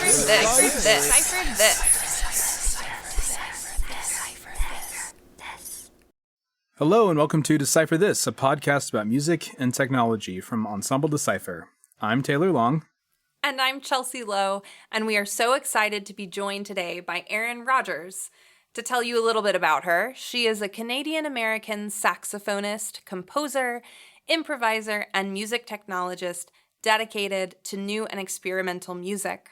Decipher this. Hello and welcome to Decipher This, a podcast about music and technology from Ensemble Decipher. I'm Taylor Long. And I'm Chelsea Loew, and we are so excited to be joined today by Erin Rogers. To tell you a little bit about her, she is a Canadian-American saxophonist, composer, improviser, and music technologist dedicated to new and experimental music.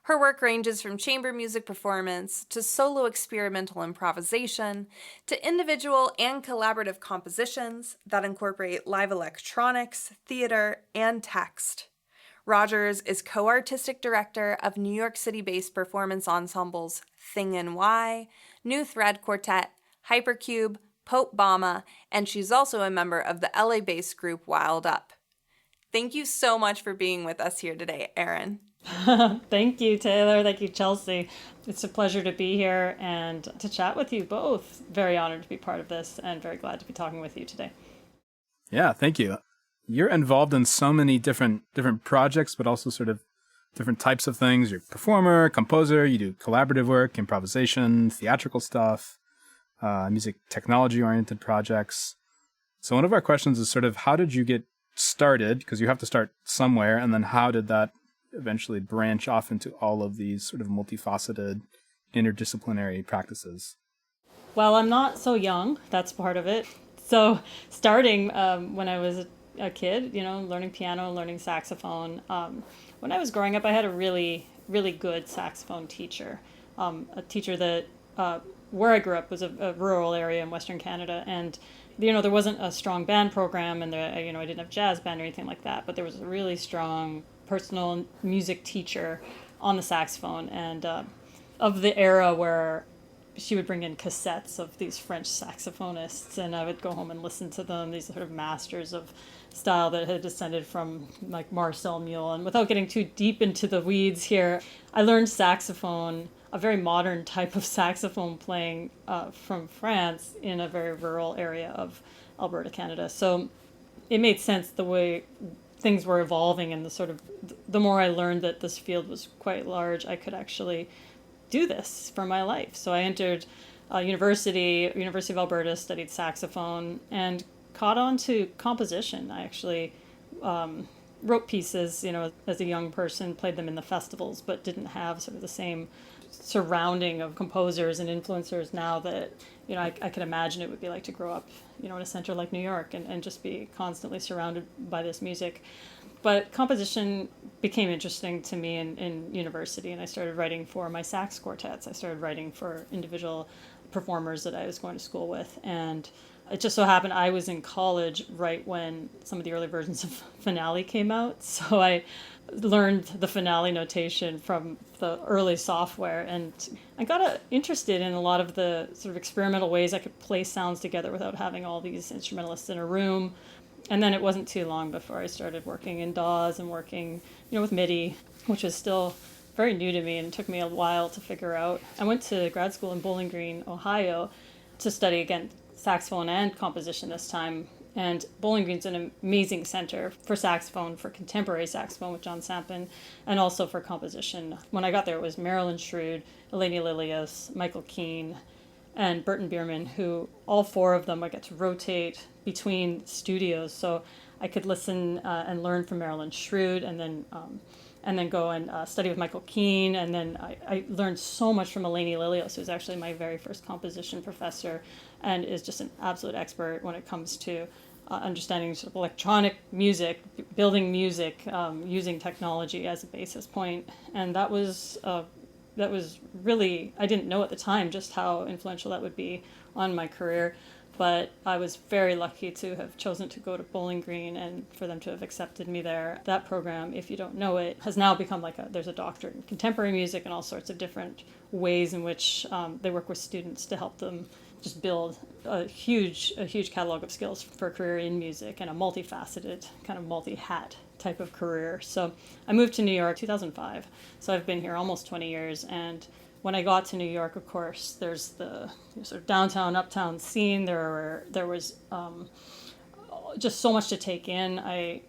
Her work ranges from chamber music performance to solo experimental improvisation to individual and collaborative compositions that incorporate live electronics, theater, and text. Rogers is co-artistic director of New York City-based performance ensembles Thing and Y, New Thread Quartet, Hypercube, Pope Bama, and she's also a member of the LA-based group Wild Up. Thank you so much for being with us here today, Erin. Thank you, Taylor. Thank you, Chelsea. It's a pleasure to be here and to chat with you both. Very honored to be part of this and very glad to be talking with you today. Yeah, thank you. You're involved in so many different projects, but also sort of different types of things. You're a performer, composer, you do collaborative work, improvisation, theatrical stuff, music technology-oriented projects. So one of our questions is sort of how did you get started? Because you have to start somewhere, and then how did that eventually branch off into all of these sort of multifaceted interdisciplinary practices? Well, I'm not so young. That's part of it. So starting when I was a kid, learning piano, learning saxophone. When I was growing up, I had a really, really good saxophone teacher. A teacher that, where I grew up was a rural area in Western Canada. And, there wasn't a strong band program and I didn't have jazz band or anything like that. But there was a really strong personal music teacher on the saxophone and of the era where she would bring in cassettes of these French saxophonists and I would go home and listen to them, these sort of masters of style that had descended from like Marcel Mule. And without getting too deep into the weeds here, I learned saxophone, a very modern type of saxophone playing from France in a very rural area of Alberta, Canada. So it made sense the way things were evolving and the more I learned that this field was quite large, I could actually do this for my life. So I entered University of Alberta, studied saxophone, and caught on to composition. I actually wrote pieces, as a young person, played them in the festivals, but didn't have sort of the same surrounding of composers and influencers now that, I can imagine it would be like to grow up, in a center like New York and just be constantly surrounded by this music. But composition became interesting to me in university, and I started writing for my sax quartets. I started writing for individual performers that I was going to school with, and it just so happened I was in college right when some of the early versions of Finale came out, so I learned the Finale notation from the early software, and I got interested in a lot of the sort of experimental ways I could play sounds together without having all these instrumentalists in a room. And then it wasn't too long before I started working in DAWs and working, with MIDI, which was still very new to me and took me a while to figure out. I went to grad school in Bowling Green, Ohio, to study, again, saxophone and composition this time. And Bowling Green's an amazing center for saxophone, for contemporary saxophone with John Sampin, and also for composition. When I got there, it was Marilyn Shrewd, Eleni Lilios, Michael Keane, and Burton Bierman, who all four of them I got to rotate between studios. So I could listen and learn from Marilyn Shrewd and then go and study with Michael Keane. And then I learned so much from Eleni Lilios, who's actually my very first composition professor and is just an absolute expert when it comes to understanding sort of electronic music, building music, using technology as a basis point. And that was really, I didn't know at the time just how influential that would be on my career. But I was very lucky to have chosen to go to Bowling Green and for them to have accepted me there. That program, if you don't know it, has now become there's a doctorate in contemporary music and all sorts of different ways in which they work with students to help them just build a huge catalog of skills for a career in music and a multifaceted, kind of multi-hat type of career. So I moved to New York 2005. So I've been here almost 20 years. And when I got to New York, of course, there's the sort of downtown, uptown scene. There was just so much to take in. I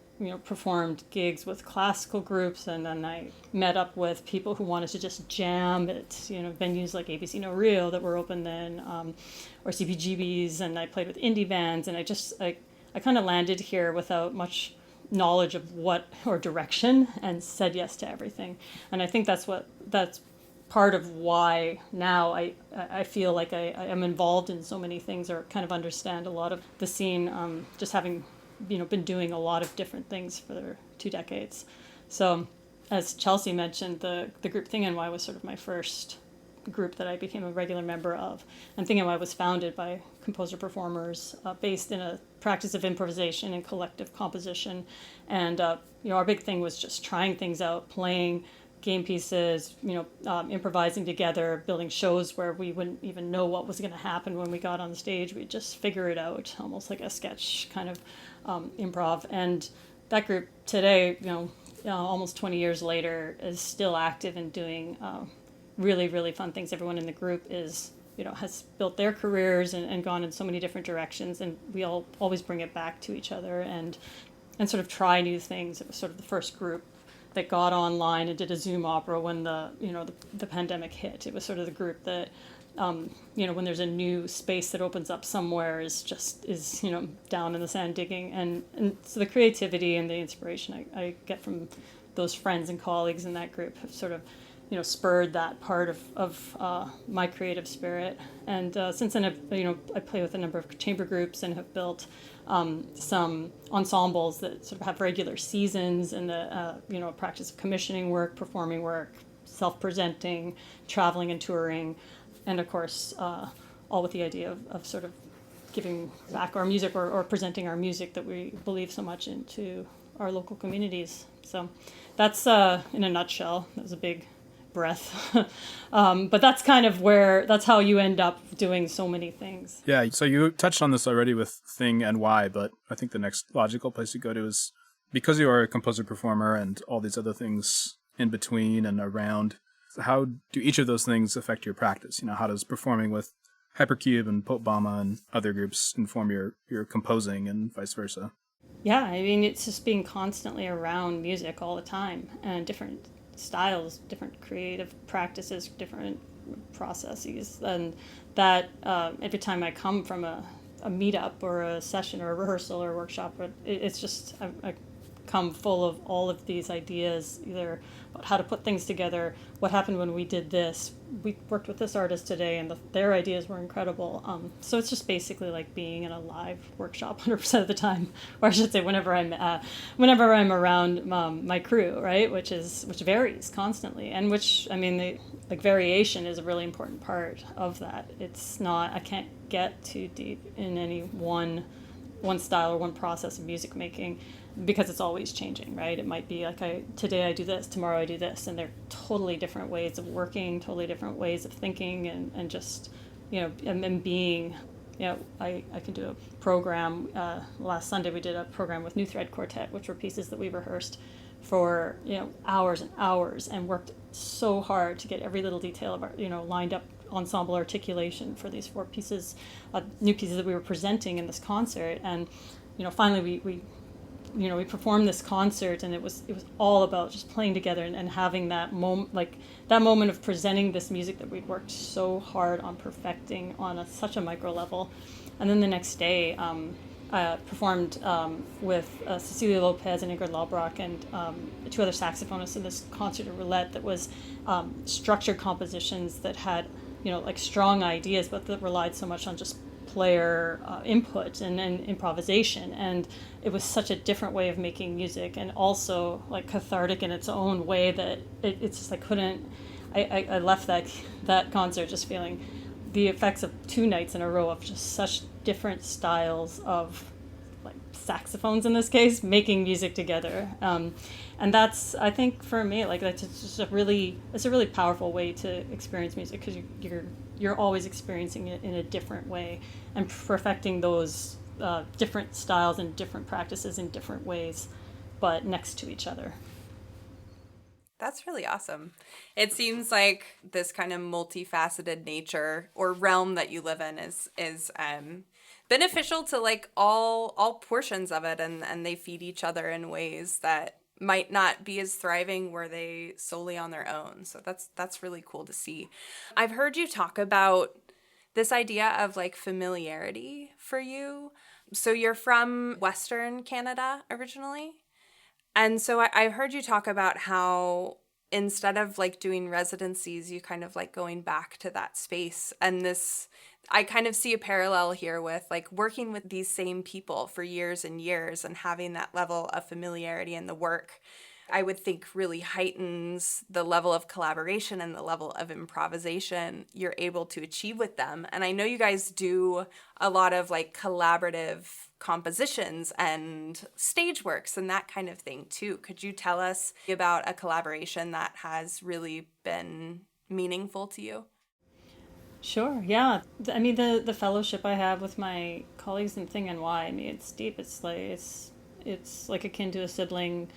performed gigs with classical groups, and then I met up with people who wanted to just jam at venues like ABC No Rio that were open then, or CBGBs, and I played with indie bands, and I kind of landed here without much knowledge of what or direction, and said yes to everything. And I think that's part of why now I feel like I am involved in so many things, or kind of understand a lot of the scene, just having been doing a lot of different things for 2 decades. So as Chelsea mentioned, the group Thing NY was sort of my first group that I became a regular member of. And Thing NY was founded by composer-performers based in a practice of improvisation and collective composition. And our big thing was just trying things out, playing game pieces, improvising together, building shows where we wouldn't even know what was going to happen when we got on the stage. We'd just figure it out, almost like a sketch kind of improv. And that group today, almost 20 years later, is still active and doing really, really fun things. Everyone in the group is, has built their careers and gone in so many different directions, and we all always bring it back to each other and sort of try new things. It was sort of the first group that got online and did a Zoom opera when the pandemic hit. It was sort of the group that when there's a new space that opens up somewhere is down in the sand digging, and so the creativity and the inspiration I get from those friends and colleagues in that group have sort of spurred that part of my creative spirit. And since then I play with a number of chamber groups and have built some ensembles that sort of have regular seasons, and the practice of commissioning work, performing work, self-presenting, traveling and touring, and of course all with the idea of sort of giving back our music or presenting our music that we believe so much into our local communities. So that's in a nutshell. That was a big breath. But that's kind of that's how you end up doing so many things. Yeah, so you touched on this already with Thing NY, but I think the next logical place to go to is, because you are a composer-performer and all these other things in between and around, how do each of those things affect your practice? How does performing with Hypercube and Pope Bama and other groups inform your composing and vice versa? Yeah, I mean, it's just being constantly around music all the time, and different styles, different creative practices, different processes. And that every time I come from a meetup or a session or a rehearsal or a workshop, it's just I come full of all of these ideas, either about how to put things together, what happened when we did this, we worked with this artist today, and their ideas were incredible. So it's just basically like being in a live workshop 100% of the time, or I should say whenever I'm around my crew, right, which varies constantly, and which, I mean, variation is a really important part of that. It's not, I can't get too deep in any one style or one process of music making, because it's always changing, right? It might be like today I do this, tomorrow I do this, and they're totally different ways of working, totally different ways of thinking, and just, and being, I can do a program. Last Sunday we did a program with New Thread Quartet, which were pieces that we rehearsed for, hours and hours, and worked so hard to get every little detail of our, lined up ensemble articulation for these 4 pieces, new pieces that we were presenting in this concert. And, finally we performed this concert, and it was all about just playing together and having that moment of presenting this music that we'd worked so hard on perfecting on such a micro level. And then the next day, I performed with Cecilia Lopez and Ingrid Labrock and 2 other saxophonists in this concert at Roulette that was structured compositions that had, strong ideas, but that relied so much on just player input and improvisation. And it was such a different way of making music, and also cathartic in its own way, that it's just I left that concert just feeling the effects of 2 nights in a row of just such different styles of saxophones, in this case, making music together. And that's, I think, for me, that's just it's a really powerful way to experience music, because you're always experiencing it in a different way and perfecting those different styles and different practices in different ways, but next to each other. That's really awesome. It seems like this kind of multifaceted nature or realm that you live in is beneficial to like all portions of it, and they feed each other in ways that might not be as thriving were they solely on their own. So that's really cool to see. I've heard you talk about this idea of like familiarity for you. So you're from Western Canada originally. And so I heard you talk about how instead of like doing residencies, you kind of like going back to that space. And this, I kind of see a parallel here with like working with these same people for years and years and having that level of familiarity in the work. I would think really heightens the level of collaboration and the level of improvisation you're able to achieve with them. And I know you guys do a lot of like collaborative compositions and stage works and that kind of thing too. Could you tell us about a collaboration that has really been meaningful to you? Sure, yeah. I mean, the fellowship I have with my colleagues in Thing and Why, I mean, it's deep. It's like akin to a sibling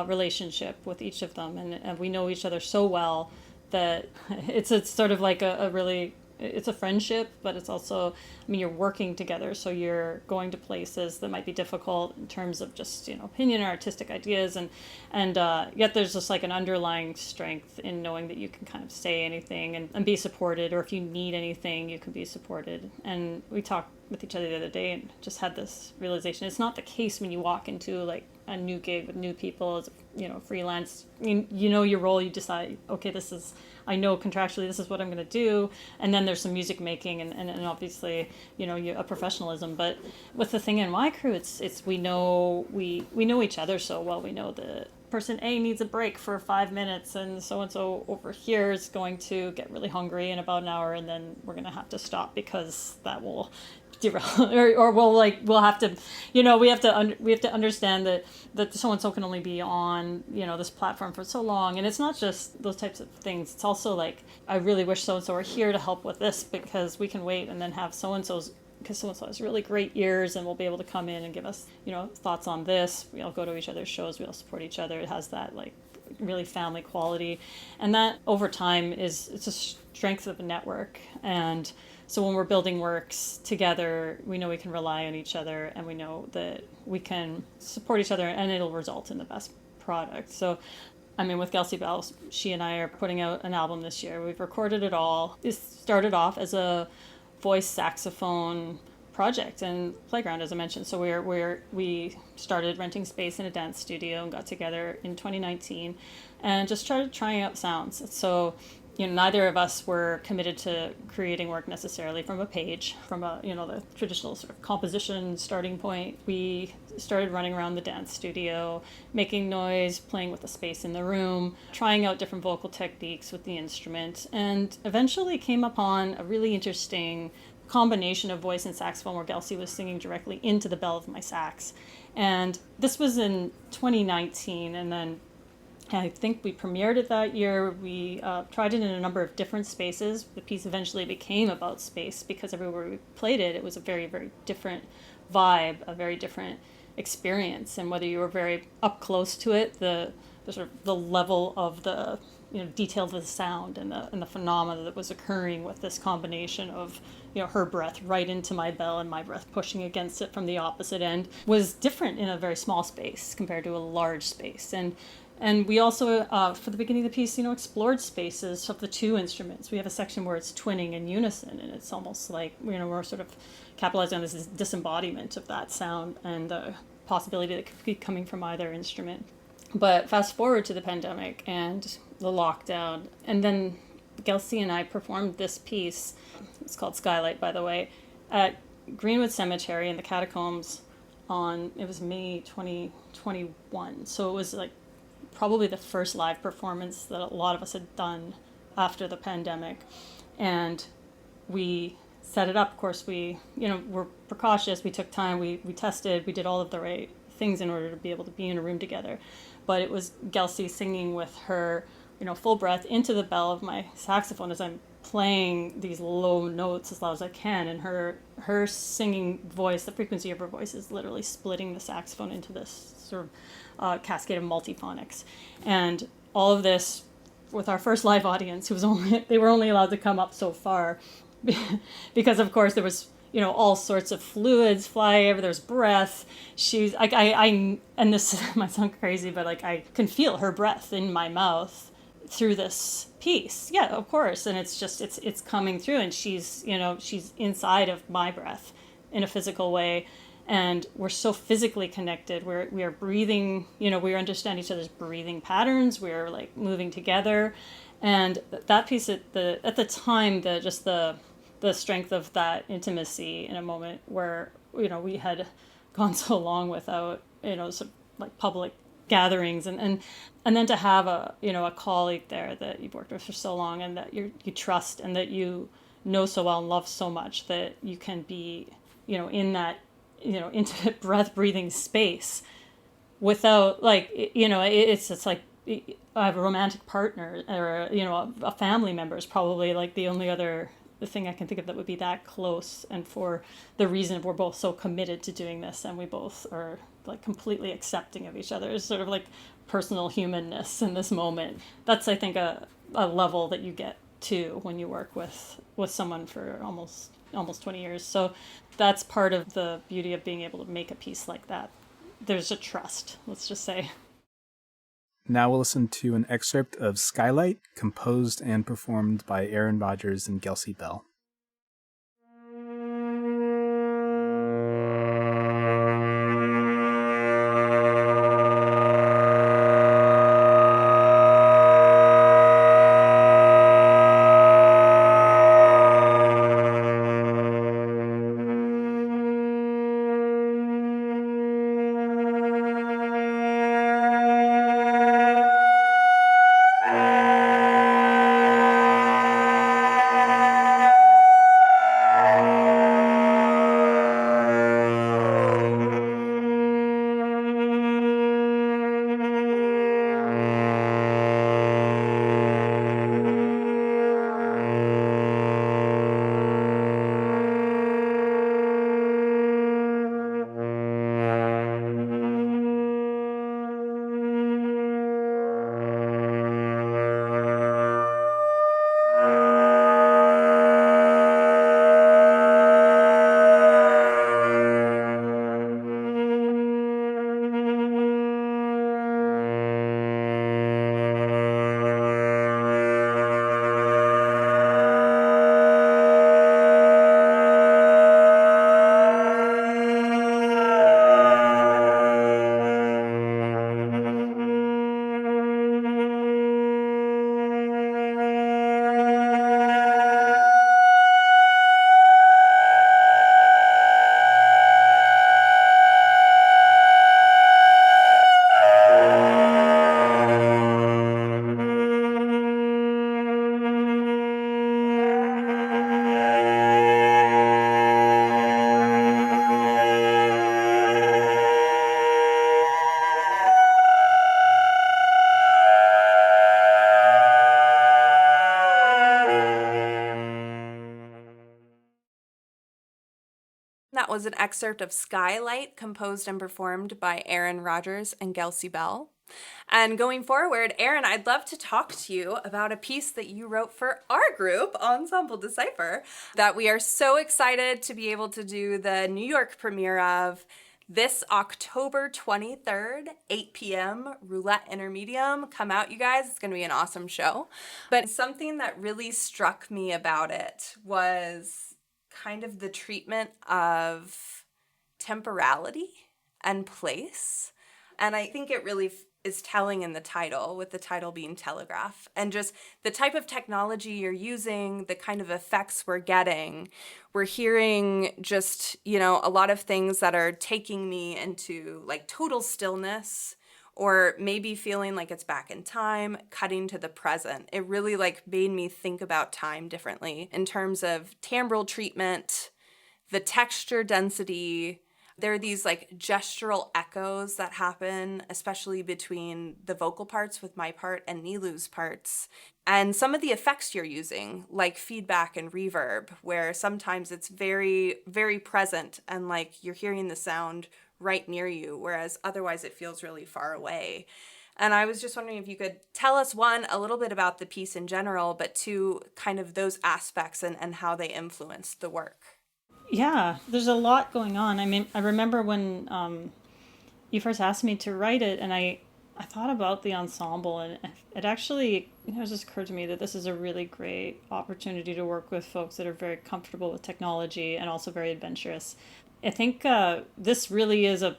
relationship with each of them, and we know each other so well that it's sort of like a really, it's a friendship, but it's also, I mean, you're working together, so you're going to places that might be difficult in terms of just, opinion or artistic ideas, and yet there's just like an underlying strength in knowing that you can kind of say anything and be supported, or if you need anything, you can be supported. And we talked with each other the other day and just had this realization. It's not the case when you walk into like a new gig with new people as freelance. You know your role, you decide, okay, I know contractually this is what I'm going to do, and then there's some music making and obviously a professionalism. But with the Thing in my crew, it's we know each other so well. We know that person A needs a break for 5 minutes, and so over here is going to get really hungry in about an hour, and then we're going to have to stop because that will derail, or we'll have to, we have to understand that so and so can only be on this platform for so long. And it's not just those types of things. It's also like, I really wish so and so were here to help with this because we can wait and then have so and so's, because so and so has really great ears and will be able to come in and give us thoughts on this. We all go to each other's shows. We all support each other. It has that like really family quality, and that over time it's a strength of a network. And so when we're building works together, we know we can rely on each other, and we know that we can support each other, and it'll result in the best product. So, I mean, with Kelsey Bell, she and I are putting out an album this year. We've recorded it all. It started off as a voice saxophone project and playground, as I mentioned. So we started renting space in a dance studio and got together in 2019 and just started trying out sounds. So neither of us were committed to creating work necessarily from a page, from the traditional sort of composition starting point. We started running around the dance studio, making noise, playing with the space in the room, trying out different vocal techniques with the instrument, and eventually came upon a really interesting combination of voice and saxophone where Kelsey was singing directly into the bell of my sax. And this was in 2019, and then I think we premiered it that year. We tried it in a number of different spaces. The piece eventually became about space because everywhere we played it, it was a very, very different vibe, a very different experience. And whether you were very up close to it, the sort of the level of the detail of the sound and the phenomena that was occurring with this combination of her breath right into my bell and my breath pushing against it from the opposite end was different in a very small space compared to a large space. And we also, for the beginning of the piece, explored spaces of the two instruments. We have a section where it's twinning in unison, and it's almost like, we're sort of capitalizing on this disembodiment of that sound and the possibility that could be coming from either instrument. But fast forward to the pandemic and the lockdown, and then Kelsey and I performed this piece, it's called Skylight, by the way, at Greenwood Cemetery in the Catacombs it was May 2021. So it was like probably the first live performance that a lot of us had done after the pandemic. And we set it up. Of course, we, were precautious. We took time. We tested. We did all of the right things in order to be able to be in a room together. But it was Kelsey singing with her, full breath into the bell of my saxophone as I'm playing these low notes as loud as I can. And her singing voice, the frequency of her voice is literally splitting the saxophone into this sort of cascade of multiphonics. And all of this with our first live audience, they were only allowed to come up so far because of course there was, all sorts of fluids fly over. There's breath. She's like, and this might sound crazy, but like I can feel her breath in my mouth through this piece. Yeah, of course. And it's just, it's coming through, and she's inside of my breath in a physical way. And we're so physically connected. We are breathing, we understand each other's breathing patterns. We're like moving together. And that piece at the time, the strength of that intimacy in a moment where, we had gone so long without, sort of like public gatherings, and then to have a colleague there that you've worked with for so long, and that you trust, and that you know so well and love so much, that you can be, in that, intimate breathing space without like, it's just like, I have a romantic partner, or a family member is probably like the only other thing I can think of that would be that close, and for the reason we're both so committed to doing this, and we both are like completely accepting of each other's sort of like personal humanness in this moment. That's, I think, a level that you get to when you work with someone for almost 20 years. So that's part of the beauty of being able to make a piece like that. There's a trust, let's just say. Now we'll listen to an excerpt of Skylight, composed and performed by Erin Rogers and Kelsey Bell. That was an excerpt of Skylight, composed and performed by Erin Rogers and Kelsey Bell. And going forward, Erin, I'd love to talk to you about a piece that you wrote for our group, Ensemble Decipher, that we are so excited to be able to do the New York premiere of this October 23rd, 8 p.m., Roulette Intermedium. Come out, you guys. It's going to be an awesome show. But something that really struck me about it was kind of the treatment of temporality and place. And I think it really is telling in the title, with the title being Telegraph, and just the type of technology you're using, the kind of effects we're getting. We're hearing just, a lot of things that are taking me into like total stillness, or maybe feeling like it's back in time, cutting to the present. It really like made me think about time differently in terms of timbral treatment, the texture density. There are these like gestural echoes that happen, especially between the vocal parts with my part and Nilü's parts. And some of the effects you're using, like feedback and reverb, where sometimes it's very, very present and like you're hearing the sound right near you, whereas otherwise it feels really far away. And I was just wondering if you could tell us, one, a little bit about the piece in general, but two, kind of those aspects and how they influenced the work. Yeah, there's a lot going on. I mean, I remember when you first asked me to write it, and I thought about the ensemble, and it actually, it just occurred to me that this is a really great opportunity to work with folks that are very comfortable with technology and also very adventurous. I think this really is a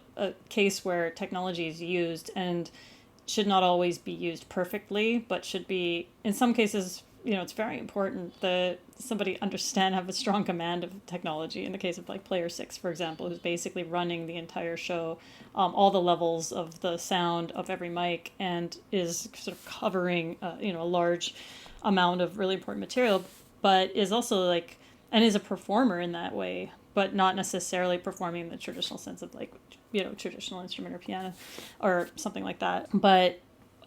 case where technology is used and should not always be used perfectly, but should be, in some cases, it's very important that somebody have a strong command of technology. In the case of like player 6, for example, who's basically running the entire show, all the levels of the sound of every mic, and is sort of covering, a large amount of really important material, but is also like, and is a performer in that way, but not necessarily performing in the traditional sense of like, traditional instrument or piano or something like that. But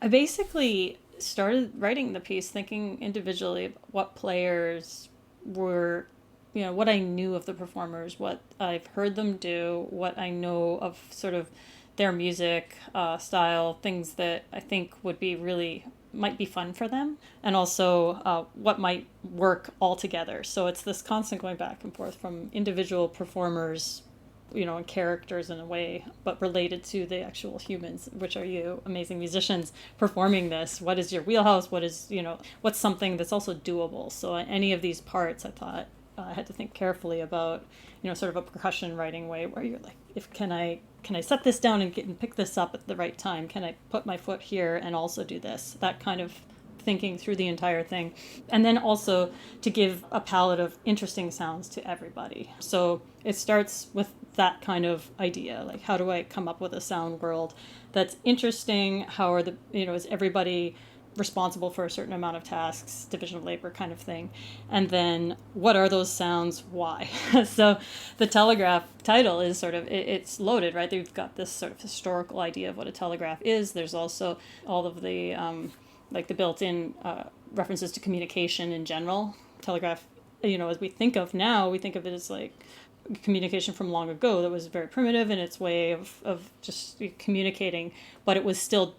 I basically started writing the piece thinking individually about what players were, what I knew of the performers, what I've heard them do, what I know of sort of their music style, things that I think might be fun for them, and also what might work all together. So it's this constant going back and forth from individual performers, and characters in a way, but related to the actual humans, which are you, amazing musicians, performing this. What is your wheelhouse? What is, what's something that's also doable? So any of these parts, I thought I had to think carefully about, sort of a percussion writing way where you're like, can I set this down and pick this up at the right time? Can I put my foot here and also do this? That kind of thinking through the entire thing. And then also to give a palette of interesting sounds to everybody. So it starts with that kind of idea, like how do I come up with a sound world that's interesting? How are is everybody responsible for a certain amount of tasks, division of labor kind of thing? And then what are those sounds? Why? So the Telegraph title is sort of, it's loaded, right? They've got this sort of historical idea of what a telegraph is. There's also all of the like the built-in references to communication in general. Telegraph, as we think of now, we think of it as like communication from long ago that was very primitive in its way of just communicating, but it was still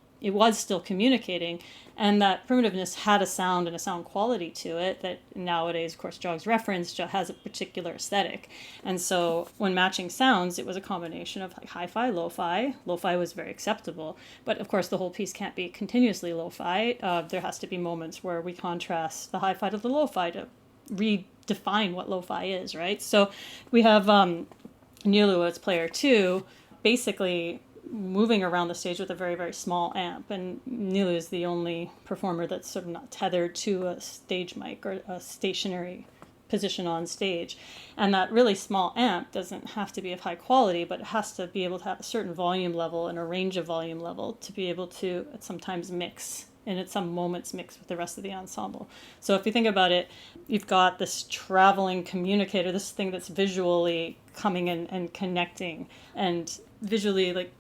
communicating, and that primitiveness had a sound and a sound quality to it that nowadays, of course, Jog's reference has a particular aesthetic. And so when matching sounds, it was a combination of like hi-fi, lo-fi. Lo-fi was very acceptable, but of course the whole piece can't be continuously lo-fi. There has to be moments where we contrast the hi-fi to the lo-fi to redefine what lo-fi is, right? So we have Loew as player 2, basically moving around the stage with a very, very small amp. And Loew is the only performer that's sort of not tethered to a stage mic or a stationary position on stage. And that really small amp doesn't have to be of high quality, but it has to be able to have a certain volume level and a range of volume level to be able to sometimes mix, and at some moments mix with the rest of the ensemble. So if you think about it, you've got this traveling communicator, this thing that's visually coming in and connecting, and visually like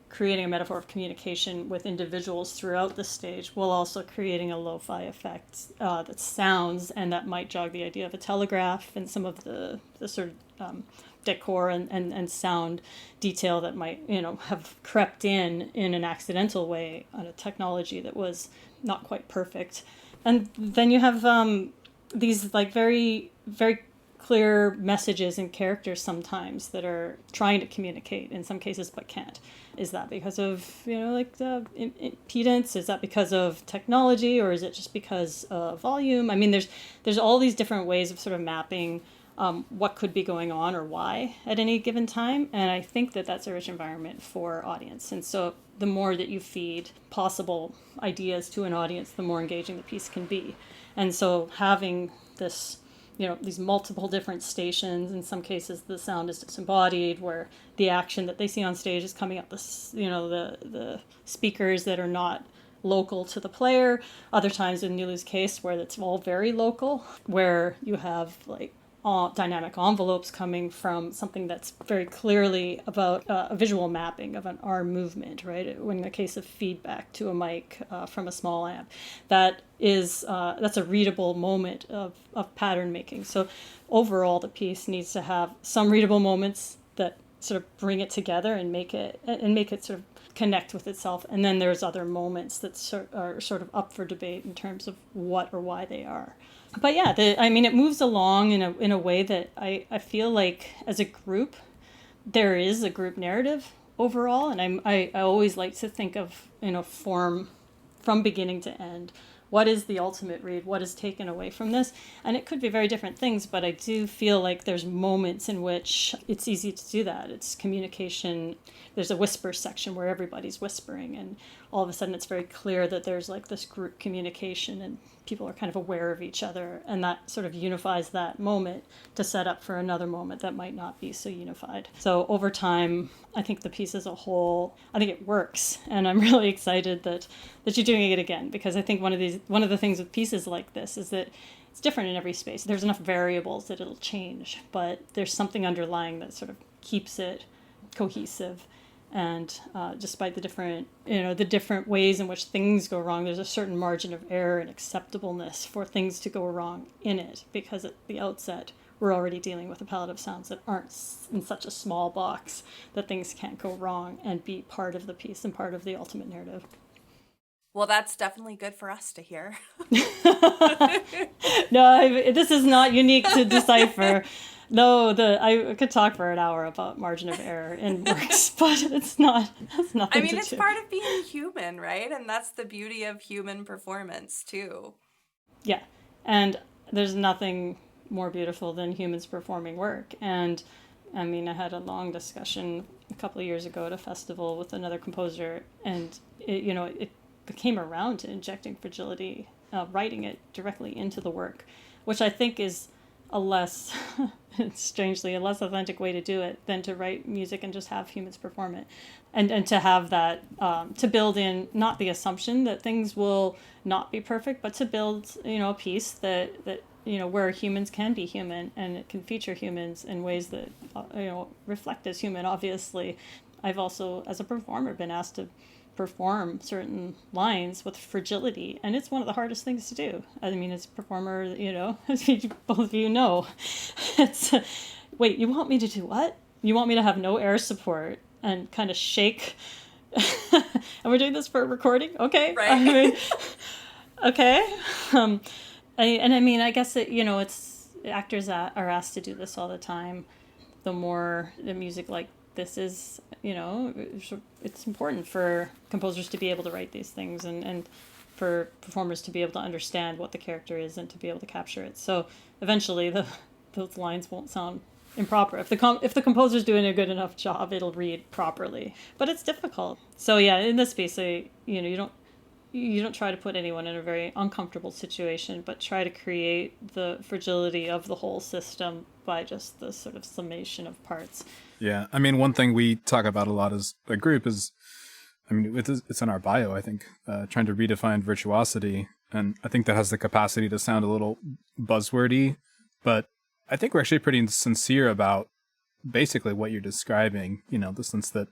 creating a metaphor of communication with individuals throughout the stage, while also creating a lo-fi effect that sounds, and that might jog the idea of a telegraph and some of the sort of decor and sound detail that might have crept in an accidental way on a technology that was not quite perfect. And then you have these like very, very clear messages and characters sometimes that are trying to communicate in some cases but can't. Is that because of like the impedance? Is that because of technology, or is it just because of volume? I mean, there's all these different ways of sort of mapping what could be going on or why at any given time, and I think that that's a rich environment for audience. And so the more that you feed possible ideas to an audience, the more engaging the piece can be. And so having this these multiple different stations, in some cases the sound is disembodied, where the action that they see on stage is coming up the speakers that are not local to the player. Other times in Loew's case where it's all very local, where you have like dynamic envelopes coming from something that's very clearly about a visual mapping of an arm movement, right? When in the case of feedback to a mic from a small amp, that's a readable moment of pattern making. So overall, the piece needs to have some readable moments that sort of bring it together and make it sort of connect with itself. And then there's other moments that are sort of up for debate in terms of what or why they are. But yeah, it moves along in a way that I feel like as a group, there is a group narrative overall, and I always like to think of form from beginning to end. What is the ultimate read? What is taken away from this? And it could be very different things, but I do feel like there's moments in which it's easy to do that. It's communication. There's a whisper section where everybody's whispering, and all of a sudden it's very clear that there's like this group communication and people are kind of aware of each other, and that sort of unifies that moment to set up for another moment that might not be so unified. So over time, I think the piece as a whole, I think it works, and I'm really excited that you're doing it again, because I think one of the things with pieces like this is that it's different in every space. There's enough variables that it'll change, but there's something underlying that sort of keeps it cohesive. And despite the different ways in which things go wrong, there's a certain margin of error and acceptableness for things to go wrong in it, because at the outset, we're already dealing with a palette of sounds that aren't in such a small box that things can't go wrong and be part of the piece and part of the ultimate narrative. Well, that's definitely good for us to hear. No, this is not unique to Decipher. No, I could talk for an hour about margin of error in works, but that's nothing it's do. part of being human, right? And that's the beauty of human performance, too. Yeah, and there's nothing more beautiful than humans performing work. And I had a long discussion a couple of years ago at a festival with another composer, and it came around to injecting fragility, writing it directly into the work, which I think is a less authentic way to do it than to write music and just have humans perform it, and to have that to build in not the assumption that things will not be perfect, but to build a piece that where humans can be human and it can feature humans in ways that reflect as human. Obviously, I've also as a performer been asked to perform certain lines with fragility, and it's one of the hardest things to do. As a performer, as both of you know, it's wait, you want me to do what? You want me to have no air support and kind of shake? And we're doing this for a recording, okay? Right. Okay. I guess it's actors that are asked to do this all the time. The more the music like this is, it's important for composers to be able to write these things and for performers to be able to understand what the character is and to be able to capture it. So eventually those lines won't sound improper. If the composer's doing a good enough job, it'll read properly. But it's difficult. So yeah, in this piece, you don't try to put anyone in a very uncomfortable situation, but try to create the fragility of the whole system by just the sort of summation of parts. Yeah. One thing we talk about a lot as a group is, it's in our bio, I think, trying to redefine virtuosity. And I think that has the capacity to sound a little buzzwordy, but I think we're actually pretty sincere about basically what you're describing, the sense that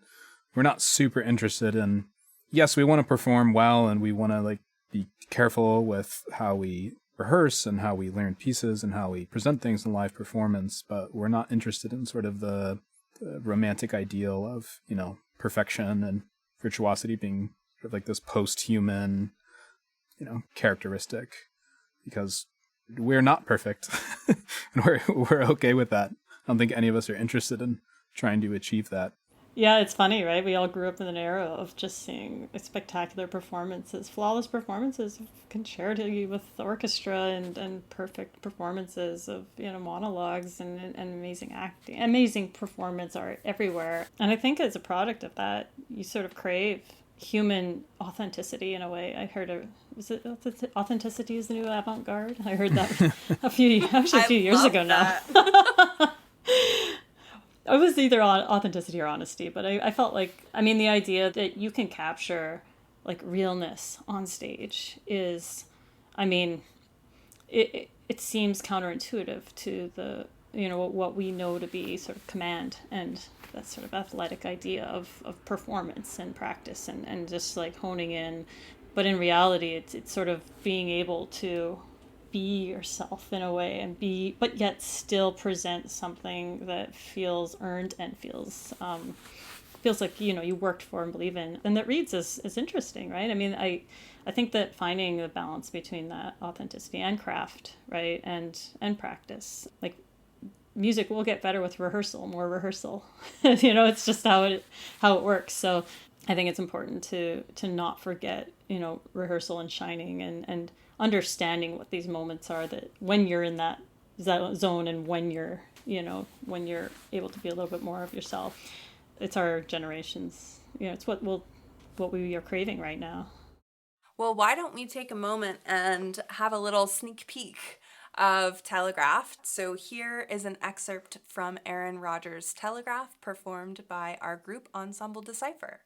we're not super interested in, yes, we want to perform well and we want to be careful with how we rehearse and how we learn pieces and how we present things in live performance, but we're not interested in sort of the romantic ideal of, perfection and virtuosity being sort of this post-human, characteristic, because we're not perfect and we're okay with that. I don't think any of us are interested in trying to achieve that. Yeah, it's funny, right? We all grew up in an era of just seeing spectacular performances, flawless performances of concerti with orchestra and perfect performances of, monologues and amazing acting. Amazing performance art everywhere. And I think as a product of that, you sort of crave human authenticity in a way. I heard authenticity is the new avant-garde? I heard that a few years ago now. It was either authenticity or honesty, but I felt like, the idea that you can capture realness on stage is, it seems counterintuitive to the, what we know to be sort of command and that sort of athletic idea of performance and practice and just honing in. But in reality, it's sort of being able to be yourself in a way but yet still present something that feels earned and feels feels like, you worked for and believe in. And that reads is interesting, right? I mean, I think that finding the balance between that authenticity and craft, right, and practice, like music will get better with more rehearsal. It's just how it works. So I think it's important to not forget, rehearsal and shining and understanding what these moments are, that when you're in that zone and when you're able to be a little bit more of yourself. It's our generations, it's what we are craving right now. Well, why don't we take a moment and have a little sneak peek of Telegraph. So here is an excerpt from Erin Rogers' Telegraph, performed by our group ensemble Decipher.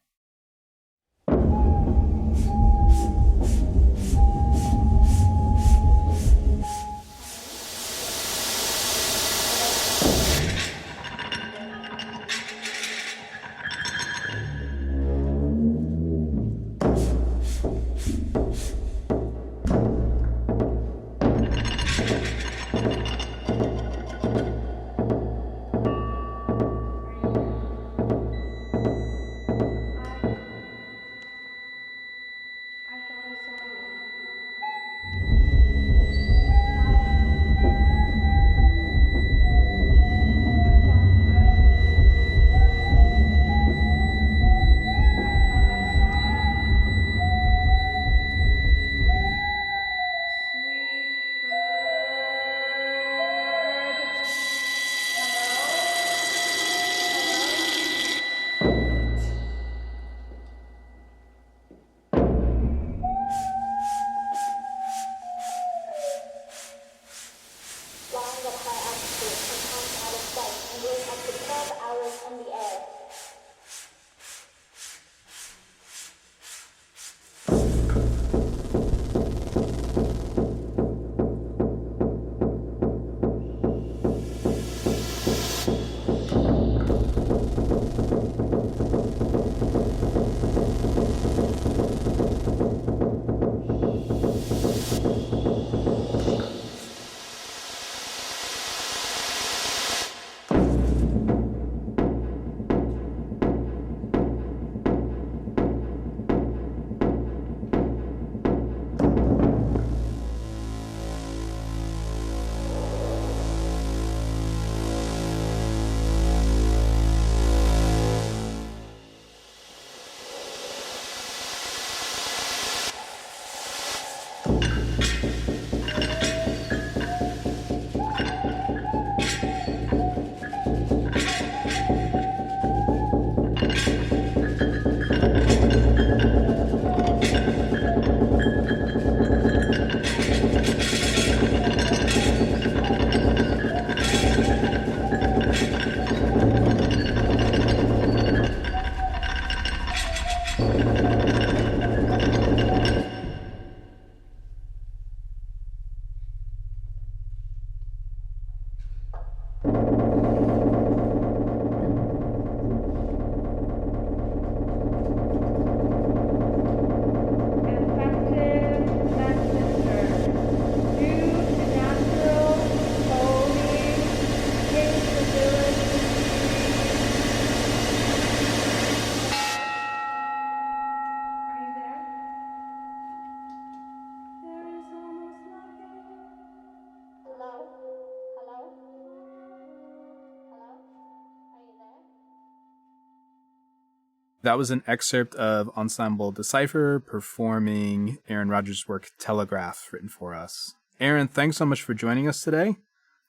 That was an excerpt of Ensemble Decipher performing Erin Rogers' work Telegraph, written for us. Erin, thanks so much for joining us today.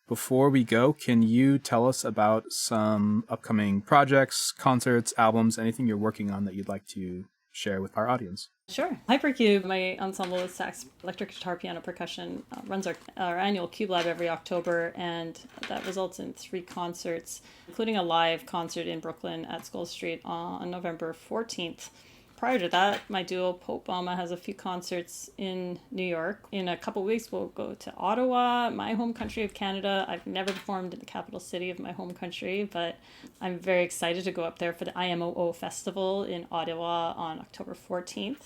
Before we go, can you tell us about some upcoming projects, concerts, albums, anything you're working on that you'd like to share with our audience? Sure. Hypercube, my ensemble with sax, electric guitar, piano, percussion, runs our annual Cube Lab every October, and that results in 3 concerts, including a live concert in Brooklyn at Skull Street on November 14th. Prior to that, my duo Pope Alma has a few concerts in New York. In a couple weeks, we'll go to Ottawa, my home country of Canada. I've never performed in the capital city of my home country, but I'm very excited to go up there for the IMOO Festival in Ottawa on October 14th.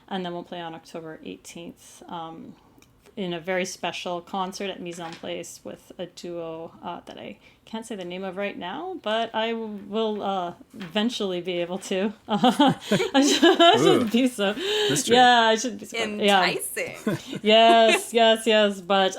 And then we'll play on October 18th in a very special concert at Mise en Place with a duo that I can't say the name of right now, but I will eventually be able to. I should be so. Mystery. Yeah, I should be so. Enticing. Yeah. Yes. But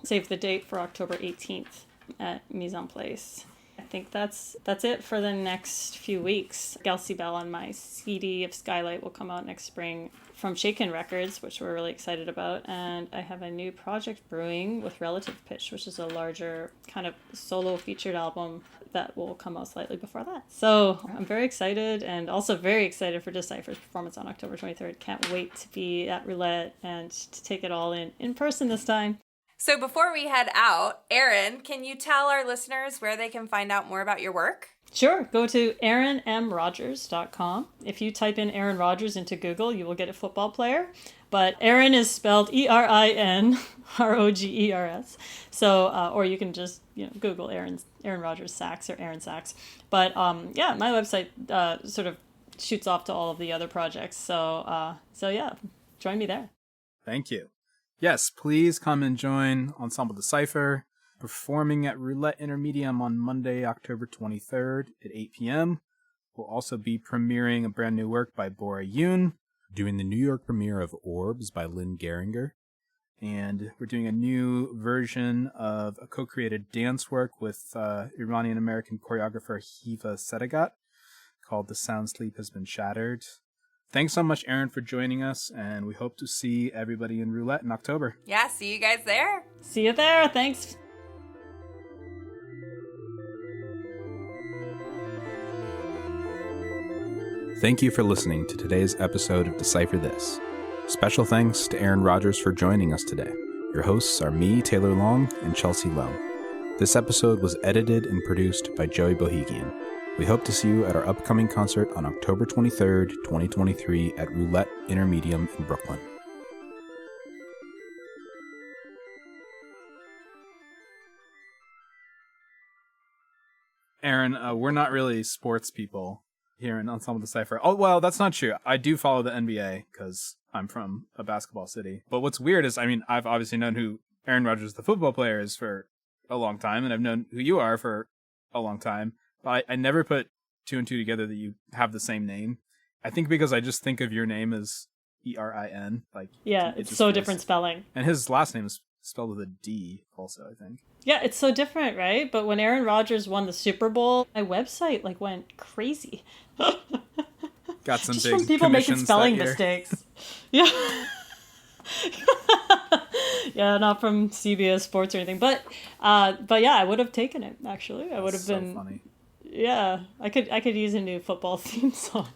save the date for October 18th at Mise en Place. I think that's it for the next few weeks. Gelsey Bell on my CD of Skylight will come out next spring from Shaken Records, which we're really excited about. And I have a new project brewing with Relative Pitch, which is a larger kind of solo featured album that will come out slightly before that. So I'm very excited, and also very excited for Decipher's performance on October 23rd. Can't wait to be at Roulette and to take it all in person this time. So before we head out, Erin, can you tell our listeners where they can find out more about your work? Sure. Go to erinmrogers.com. If you type in Erin Rogers into Google, you will get a football player. But Erin is spelled ErinRogers. So, or you can just Google Erin Rogers Sax or Erin Sax. But yeah, my website sort of shoots off to all of the other projects. So yeah, join me there. Thank you. Yes, please come and join Ensemble Decipher, performing at Roulette Intermedium on Monday, October 23rd at 8 p.m. We'll also be premiering a brand new work by Bora Yoon, doing the New York premiere of Orbs by Lynn Geringer. And we're doing a new version of a co-created dance work with Iranian-American choreographer Hiva Sedagat called The Sound Sleep Has Been Shattered. Thanks so much, Erin, for joining us, and we hope to see everybody in Roulette in October. Yeah, see you guys there. See you there. Thanks. Thank you for listening to today's episode of Decipher This. Special thanks to Erin Rogers for joining us today. Your hosts are me, Taylor Long, and Chelsea Loew. This episode was edited and produced by Joey Bohegian. We hope to see you at our upcoming concert on October 23rd, 2023 at Roulette Intermedium in Brooklyn. Erin, we're not really sports people here in Ensemble Decipher. Oh, well, that's not true. I do follow the NBA because I'm from a basketball city. But what's weird is, I've obviously known who Erin Rogers, the football player, is for a long time, and I've known who you are for a long time. I never put two and two together that you have the same name. I think because I just think of your name as Erin. Yeah, it's so different spelling. And his last name is spelled with a D also, I think. Yeah, it's so different, right? But when Erin Rogers won the Super Bowl, my website went crazy. Got some just big from people making spelling mistakes. Yeah. Yeah, not from CBS Sports or anything. But yeah, I would have taken it, actually. I would have been so funny. Yeah, I could use a new football theme song.